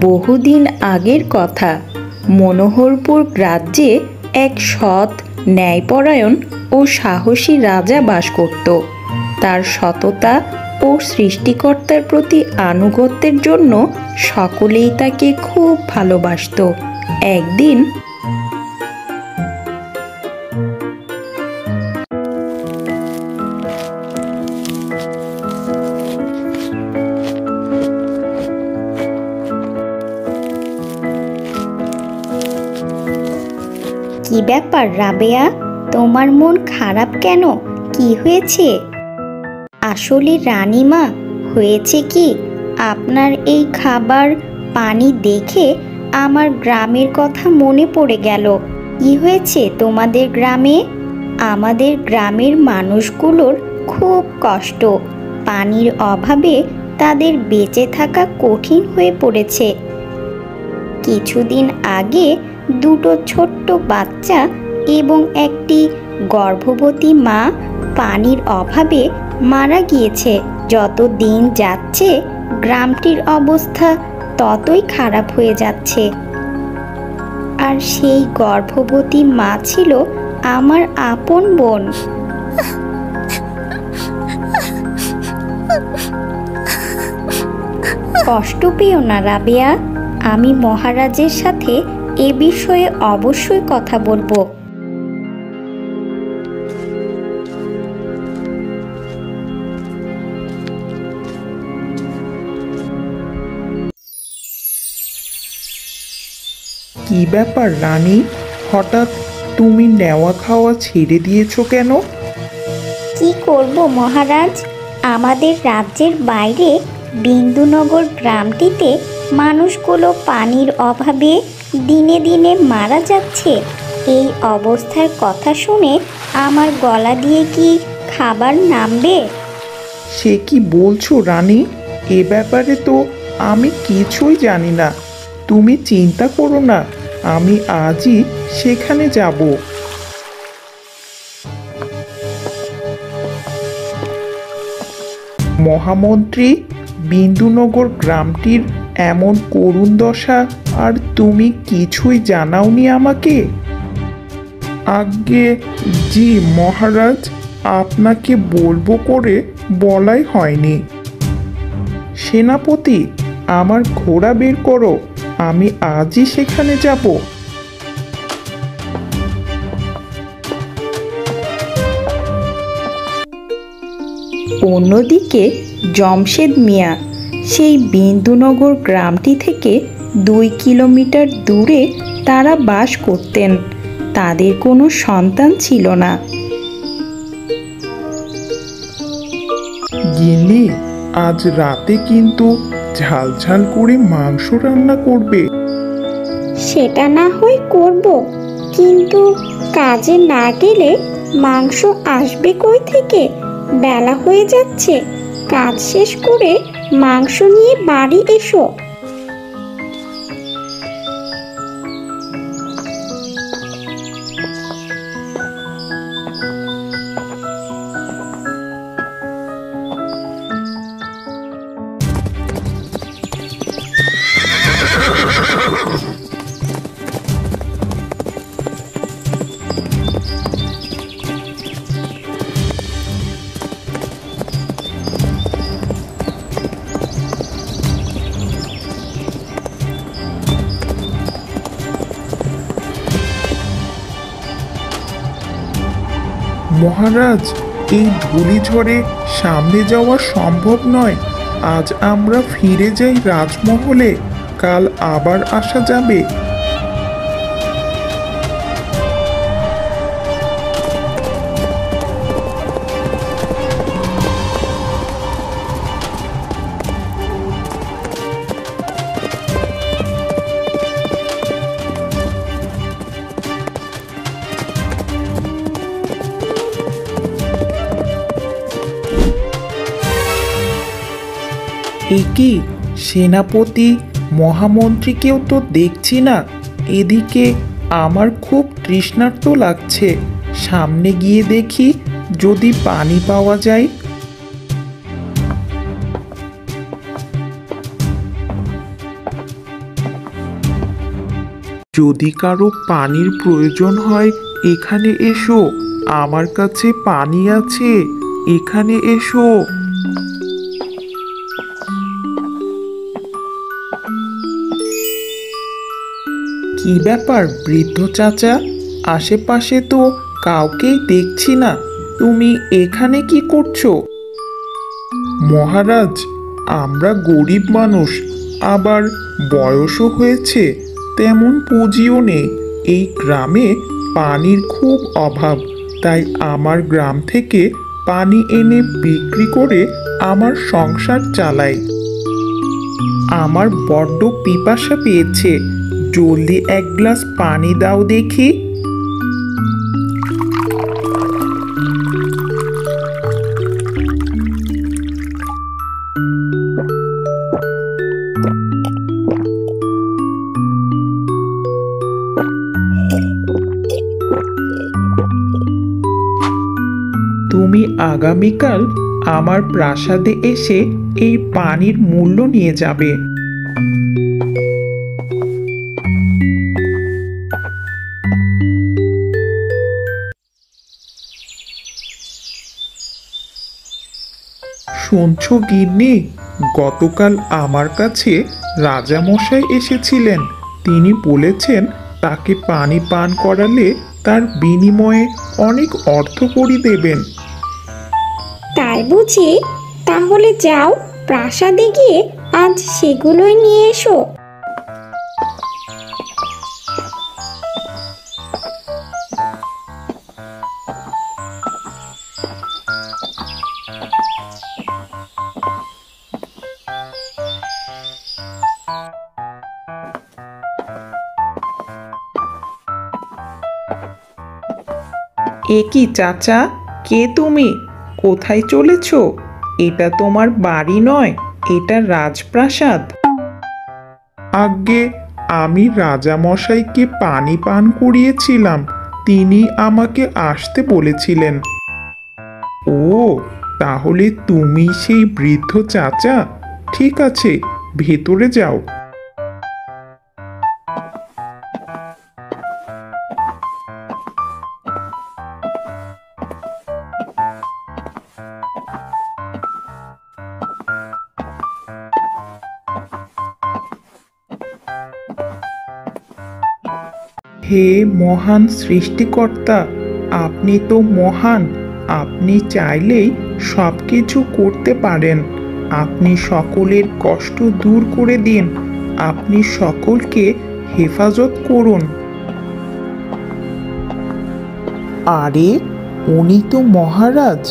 বহুদিন আগের কথা, মনোহরপুর রাজ্যে এক সৎ, ন্যায়পরায়ণ ও সাহসী রাজা বাস করত। তার সততা ও সৃষ্টিকর্তার প্রতি আনুগত্যের জন্য সকলেই তাকে খুব ভালোবাসত। একদিন কি ব্যাপার রাবেয়া, তোমার মন খারাপ কেন? কি হয়েছে? আসলে রানীমা, হয়েছে কি, আপনার এই খাবার পানি দেখে আমার গ্রামের কথা মনে পড়ে গেল। কি হয়েছে তোমাদের গ্রামে? আমাদের গ্রামের মানুষগুলোর খুব কষ্ট। পানির অভাবে তাদের বেঁচে থাকা কঠিন হয়ে পড়েছে। কিছুদিন আগে দুটো ছোট্ট বাচ্চা এবং একটি গর্ভবতী মা পানির অভাবে মারা গিয়েছে। যত দিন যাচ্ছে গ্রামটির অবস্থা ততই খারাপ হয়ে যাচ্ছে। আর সেই গর্ভবতী মা ছিল আমার আপন বোন। কষ্ট পেও না রাবেয়া, আমি মহারাজের সাথে এ বিষয়ে অবশ্যই কথা বলবো। কি ব্যাপার রানী, হঠাৎ তুমি নেওয়া খাওয়া ছেড়ে দিয়েছো কেন? কি করব মহারাজ, আমাদের রাজ্যের বাইরে বিন্দুনগর গ্রামটিতে মানুষগুলো পানির অভাবে দিনে দিনে মারা যাচ্ছে। এই অবস্থার কথা শুনে আমার গলা দিয়ে কি খাবার নামবে? সে কি বলছো রানী? এ ব্যাপারে তো আমি কিছুই জানি না। তুমি চিন্তা করো না, আমি আজই সেখানে যাব। মহামন্ত্রী, বিন্দুনগর গ্রামটির এমন করুণ দশা আর তুমি কিছুই জানাওনি আমাকে? আজ্ঞে জি মহারাজ, আপনাকে বলবো করে বলাই হয়নি। সেনাপতি, আমার ঘোড়া বের করো, আমি আজই সেখানে যাব। অন্যদিকে জমশেদ মিয়া সেই বিন্দুনগর গ্রামটি থেকে 2 কিলোমিটার দূরে তারা বাস করতেন। তাদের কোনো সন্তান ছিল না। গিন্নি, আজ রাতে কিন্তু ঝাল ঝাল করে মাংস রান্না করবে। সেটা না হয় করব, কিন্তু কাজে না গেলে মাংস আসবে কই থেকে? বেলা হয়ে যাচ্ছে, কাজ শেষ করে মাংস নিয়ে বাড়ি এসো। মহারাজ, এই ধূলিঝড়ে সামনে যাওয়া সম্ভব নয়। আজ আমরা ফিরে যাই রাজমহলে, কাল আবার আসা যাবে। একি সেনাপতি, মহামন্ত্রীকেও তো দেখছি না। এদিকে আমার খুব তৃষ্ণার্ত লাগছে। সামনে গিয়ে দেখি যদি পানি পাওয়া যায়। যদি কারো পানির প্রয়োজন হয় এখানে এসো, আমার কাছে পানি আছে, এখানে এসো। কি ব্যাপার বৃদ্ধ চাচা, আশেপাশে তো কাউকেই দেখছি না, তুমি এখানে কি করছো? মহারাজ, আমরা গরিব মানুষ, আবার বয়সও হয়েছে, তেমন পুঁজিও নেই। এই গ্রামে পানির খুব অভাব, তাই আমার গ্রাম থেকে পানি এনে বিক্রি করে আমার সংসার চালাই। আমার বড্ড পিপাসা পেয়েছে, জলদি এক গ্লাস পানি দাও দেখি। তুমি আগামীকাল আমার প্রাসাদে এসে এই পানির মূল্য নিয়ে যাবে। শুনছো গিন্নি, গতকাল আমার কাছে রাজামশাই এসেছিলেন। তিনি বলেছেন তাকে পানি পান করালে তার বিনিময়ে অনেক অর্থকড়ি দেবেন। তাই বুঝি? তাহলে যাও, প্রাসাদে গিয়ে আজ সেগুলোই নিয়ে এসো। এ কি চাচা, কে তুমি? কোথায় চলেছ? এটা তোমার বাড়ি নয়, এটা রাজপ্রাসাদ। আজ্ঞে, আমি রাজামশাইকে পানি পান করিয়েছিলাম, তিনি আমাকে আসতে বলেছিলেন। ও, তাহলে তুমি সেই বৃদ্ধ চাচা? ঠিক আছে, ভেতরে যাও। হে মহান সৃষ্টিকর্তা, আপনি তো মহান, আপনি চাইলেই সব কিছু করতে পারেন। আপনি সকলের কষ্ট দূর করে দিন, আপনি সকলকে হেফাজত করুন। আরে, উনি তো মহারাজ।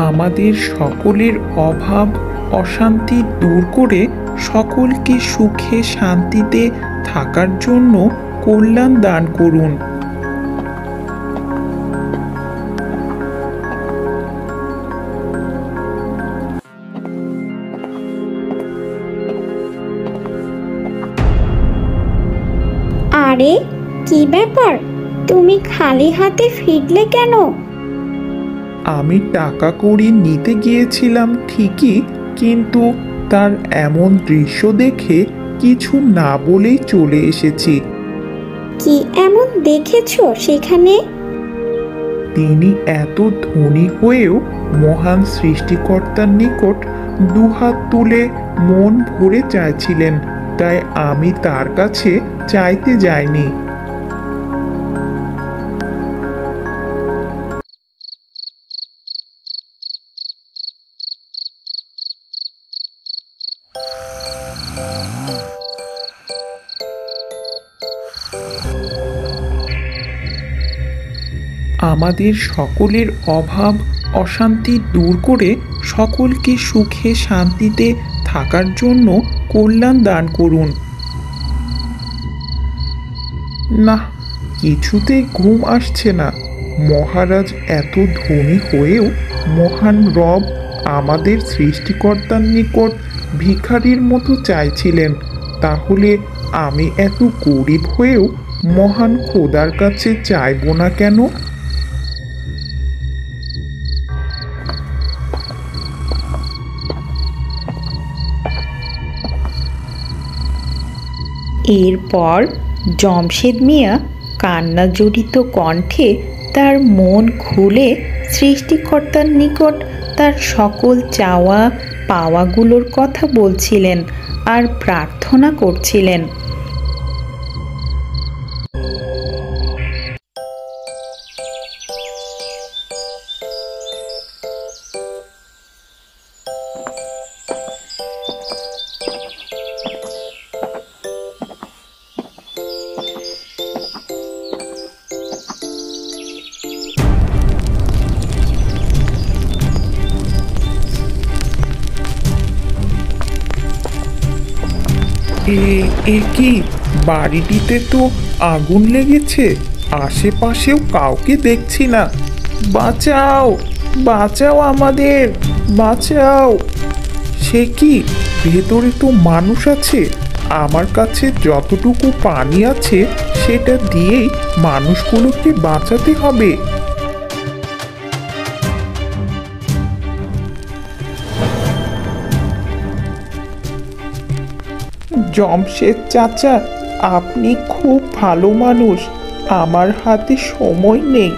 আমাদের সকলের অভাব অশান্তি দূর করে সকলকে সুখে শান্তিতে থাকার জন্য কল্যাণ দান করুন। আরে, কি ব্যাপার? তুমি খালি হাতে ফিরলে কেন? আমি টাকা কড়ি নিতে গিয়েছিলাম ঠিকই, কিন্তু তার এমন দৃশ্য দেখে কিছু না বলেই চলে এসেছি। কি এমন দেখেছো সেখানে? তিনি এত ধনী হয়েও মহান সৃষ্টিকর্তার নিকট দুহাত তুলে মন ভরে চাইছিলেন, তাই আমি তার কাছে চাইতে যাইনি। আমাদের সকলের অভাব অশান্তি দূর করে সকলকে সুখে শান্তিতে থাকার জন্য কল্যাণ দান করুন। না, কিছুতেই ঘুম আসছে না। মহারাজ এত ধনী হয়েও মহান রব আমাদের সৃষ্টিকর্তার নিকট ভিখারির মতো চাইছিলেন, তাহলে আমি এত গরিব হয়েও মহান খোদার কাছে চাইবো না কেন? এরপর জমশেদ মিয়া কান্না জড়িত কণ্ঠে তার মন খুলে সৃষ্টিকর্তার নিকট তার সকল চাওয়া পাওয়াগুলোর কথা বলছিলেন আর প্রার্থনা করছিলেন। এ কি, বাড়িটিতে তো আগুন লেগেছে, আশেপাশেও কাউকে দেখছি না। বাঁচাও, বাঁচাও আমাদের, বাঁচাও। সে কি, ভেতরে তো মানুষ আছে। আমার কাছে যতটুকু পানি আছে সেটা দিয়েই মানুষগুলোকে বাঁচাতে হবে। জমশেদ চাচা, আপনি খুব ভালো মানুষ। আমার হাতে সময় নেই।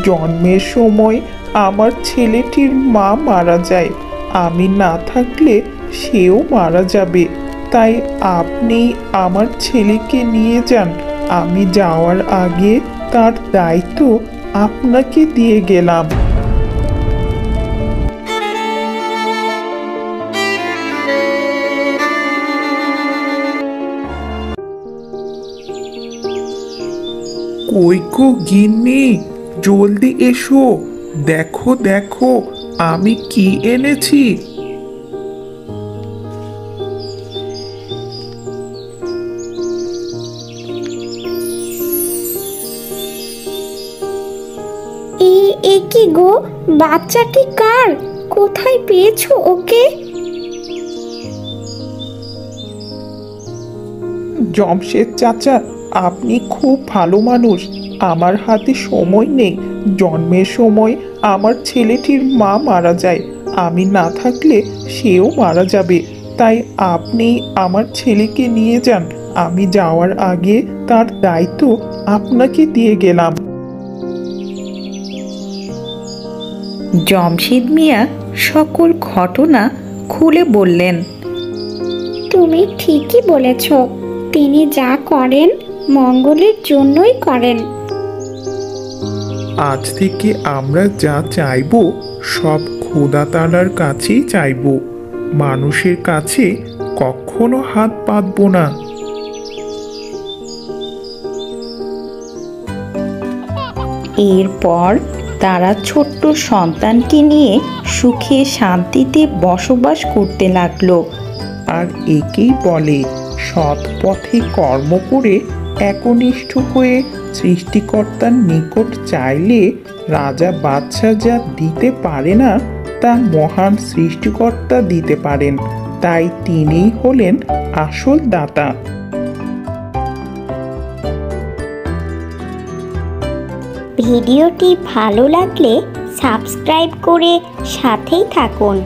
জন্মের সময় আমার ছেলেটির মা মারা যায়। আমি না থাকলে সেও মারা যাবে। তাই আপনি আমার ছেলেকে নিয়ে যান। আমি যাওয়ার আগে তার দায়িত্ব আপনাকে দিয়ে গেলাম। কই গো গিন্নি, জলদি এসো। দেখো দেখো আমি কি এনেছি। এ কি গো, বাচ্চাটি কার? কোথায় পেয়েছো ওকে? জমশেদ চাচা, আপনি খুব ভালো মানুষ। আমার হাতে সময় নেই। জন্মের সময় আমার ছেলেটির মা মারা যায়। আমি না থাকলে সেও মারা যাবে। তাই আপনি আমার ছেলেকে নিয়ে যান। আমি যাওয়ার আগে তার দায়িত্ব আপনাকে দিয়ে গেলাম। জমশেদ মিয়া সকল ঘটনা খুলে বললেন। তুমি ঠিকই বলেছ, তিনি যা করেন মঙ্গলের জন্যই করেন। আজ থেকে আমরা যা চাইবো সব খোদা তাআলার কাছেই চাইবো। মানুষের কাছে কখনো হাত পাতবো না। এরপর তারা ছোট্ট সন্তানকে নিয়ে সুখে শান্তিতে বসবাস করতে লাগলো। আর একেই বলে সৎ পথে কর্ম করে একনিষ্ঠ হয়ে সৃষ্টিকর্তার নিকট চাইলে রাজা বাদশা যা দিতে পারে না তা মহান সৃষ্টিকর্তা দিতে পারেন। তাই তিনিই হলেন আসল দাতা। ভিডিওটি ভালো লাগলে সাবস্ক্রাইব করে সাথেই থাকুন।